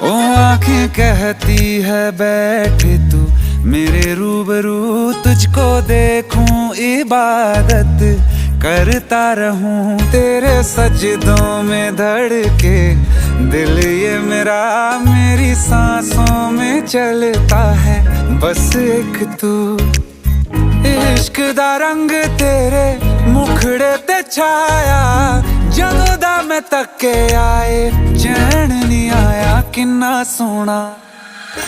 ओ आंखें कहती है बैठ तू मेरे रूबरू, तुझको देखूं इबादत करता रहूं तेरे सजदों में धड़के दिल ये मेरा, मेरी सांसों में चलता है बस एक तू। इश्क दा रंग तेरे मुखड़े ते छाया, जदों दा मैं तके आए चैन नहीं आया, किन्ना सोना